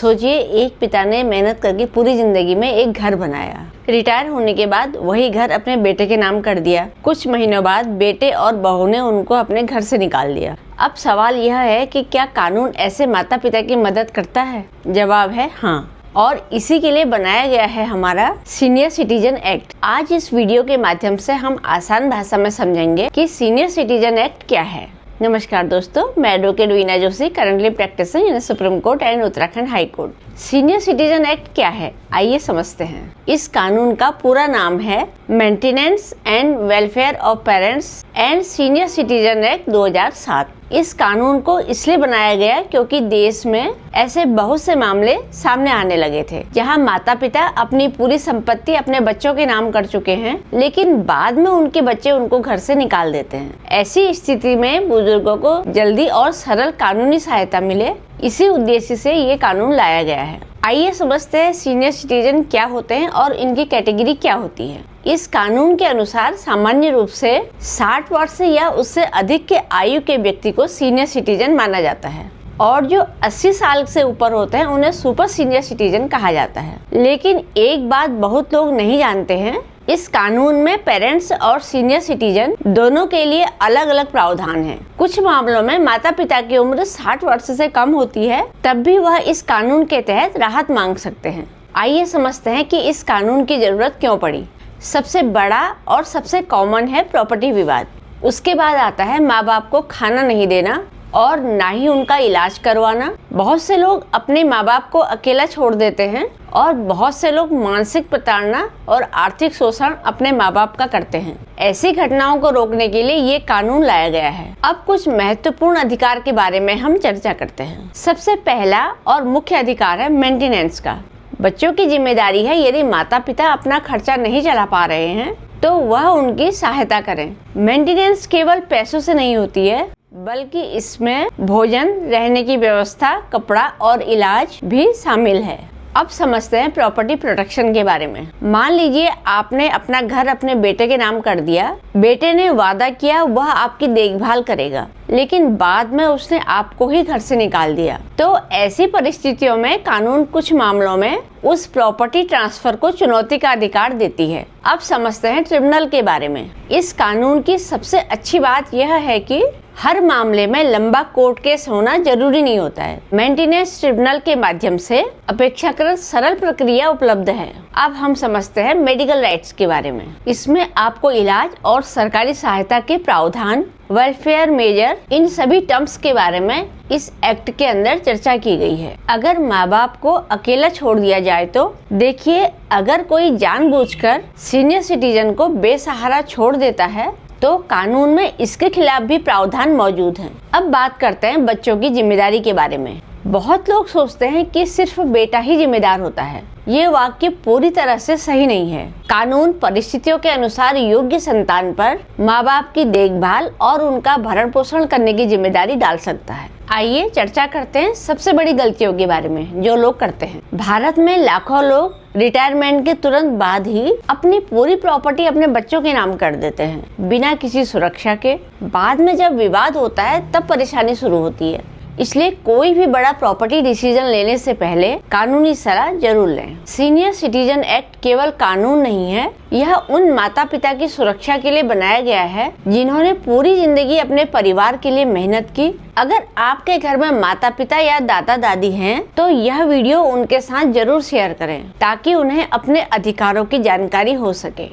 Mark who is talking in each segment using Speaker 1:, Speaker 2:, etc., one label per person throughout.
Speaker 1: सोचिए, एक पिता ने मेहनत करके पूरी जिंदगी में एक घर बनाया, रिटायर होने के बाद वही घर अपने बेटे के नाम कर दिया। कुछ महीनों बाद बेटे और बहू ने उनको अपने घर से निकाल दिया। अब सवाल यह है कि क्या कानून ऐसे माता पिता की मदद करता है? जवाब है हाँ, और इसी के लिए बनाया गया है हमारा सीनियर सिटीजन एक्ट। आज इस वीडियो के माध्यम से हम आसान भाषा में समझेंगे कि सीनियर सिटीजन एक्ट क्या है। नमस्कार दोस्तों, मैं advocate Veena Joshi, currently practicing in Supreme Court and Uttarakhand High Court. Senior citizen act क्या है, आइए समझते हैं। इस कानून का पूरा नाम है maintenance and welfare of parents and senior citizen act 2007। इस कानून को इसलिए बनाया गया क्योंकि देश में ऐसे बहुत से मामले सामने आने लगे थे जहां माता पिता अपनी पूरी संपत्ति अपने बच्चों के नाम कर चुके हैं, लेकिन बाद में उनके बच्चे उनको घर से निकाल देते हैं। ऐसी स्थिति में बुजुर्गों को जल्दी और सरल कानूनी सहायता मिले, इसी उद्देश्य से ये कानून लाया गया है। आइए समझते हैं सीनियर सिटीजन क्या होते हैं और इनकी कैटेगरी क्या होती है। इस कानून के अनुसार सामान्य रूप से 60 वर्ष या उससे अधिक के आयु के व्यक्ति को सीनियर सिटीजन माना जाता है और जो 80 साल से ऊपर होते हैं उन्हें सुपर सीनियर सिटीजन कहा जाता है। लेकिन एक बात बहुत लोग नहीं जानते हैं, इस कानून में पेरेंट्स और सीनियर सिटीजन दोनों के लिए अलग अलग प्रावधान है। कुछ मामलों में माता पिता की उम्र 60 वर्ष से कम होती है, तब भी वह इस कानून के तहत राहत मांग सकते हैं। आइए समझते हैं कि इस कानून की जरूरत क्यों पड़ी। सबसे बड़ा और सबसे कॉमन है प्रॉपर्टी विवाद। उसके बाद आता है माँ बाप को खाना नहीं देना और ना ही उनका इलाज करवाना। बहुत से लोग अपने माँ बाप को अकेला छोड़ देते हैं और बहुत से लोग मानसिक प्रताड़ना और आर्थिक शोषण अपने माँ बाप का करते हैं। ऐसी घटनाओं को रोकने के लिए ये कानून लाया गया है। अब कुछ महत्वपूर्ण अधिकार के बारे में हम चर्चा करते हैं। सबसे पहला और मुख्य अधिकार है मेंटेनेंस का। बच्चों की जिम्मेदारी है, यदि माता पिता अपना खर्चा नहीं चला पा रहे हैं तो वह उनकी सहायता करें। मेंटेनेंस केवल पैसों से नहीं होती है, बल्कि इसमें भोजन, रहने की व्यवस्था, कपड़ा और इलाज भी शामिल है। अब समझते हैं प्रॉपर्टी प्रोटेक्शन के बारे में। मान लीजिए आपने अपना घर अपने बेटे के नाम कर दिया। बेटे ने वादा किया वह आपकी देखभाल करेगा, लेकिन बाद में उसने आपको ही घर से निकाल दिया। तो ऐसी परिस्थितियों में कानून कुछ मामलों में उस प्रॉपर्टी ट्रांसफर को चुनौती का अधिकार देती है। अब समझते हैं ट्रिब्यूनल के बारे में। इस कानून की सबसे अच्छी बात यह है कि हर मामले में लंबा कोर्ट केस होना जरूरी नहीं होता है। मेंटेनेंस ट्रिब्यूनल के माध्यम से अपेक्षाकृत सरल प्रक्रिया उपलब्ध है। अब हम समझते हैं मेडिकल राइट्स के बारे में। इसमें आपको इलाज और सरकारी सहायता के प्रावधान, वेलफेयर मेजर, इन सभी टर्म्स के बारे में इस एक्ट के अंदर चर्चा की गई है। अगर माँ बाप को अकेला छोड़ दिया जाए तो देखिए, अगर कोई जानबूझकर सीनियर सिटीजन को बेसहारा छोड़ देता है तो कानून में इसके खिलाफ भी प्रावधान मौजूद हैं। अब बात करते हैं बच्चों की जिम्मेदारी के बारे में। बहुत लोग सोचते हैं कि सिर्फ बेटा ही जिम्मेदार होता है। ये वाक्य पूरी तरह से सही नहीं है। कानून परिस्थितियों के अनुसार योग्य संतान पर माँ बाप की देखभाल और उनका भरण पोषण करने की जिम्मेदारी डाल सकता है। आइए चर्चा करते हैं सबसे बड़ी गलतियों के बारे में जो लोग करते हैं। भारत में लाखों लोग रिटायरमेंट के तुरंत बाद ही अपनी पूरी प्रॉपर्टी अपने बच्चों के नाम कर देते हैं, बिना किसी सुरक्षा के। बाद में जब विवाद होता है तब परेशानी शुरू होती है। इसलिए कोई भी बड़ा प्रॉपर्टी डिसीजन लेने से पहले कानूनी सलाह जरूर लें। सीनियर सिटीजन एक्ट केवल कानून नहीं है, यह उन माता पिता की सुरक्षा के लिए बनाया गया है जिन्होंने पूरी जिंदगी अपने परिवार के लिए मेहनत की। अगर आपके घर में माता पिता या दादा दादी हैं, तो यह वीडियो उनके साथ जरूर शेयर करें ताकि उन्हें अपने अधिकारों की जानकारी हो सके।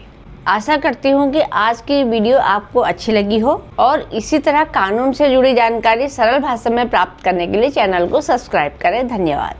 Speaker 1: आशा करती हूँ कि आज की वीडियो आपको अच्छी लगी हो और इसी तरह कानून से जुड़ी जानकारी सरल भाषा में प्राप्त करने के लिए चैनल को सब्सक्राइब करें। धन्यवाद।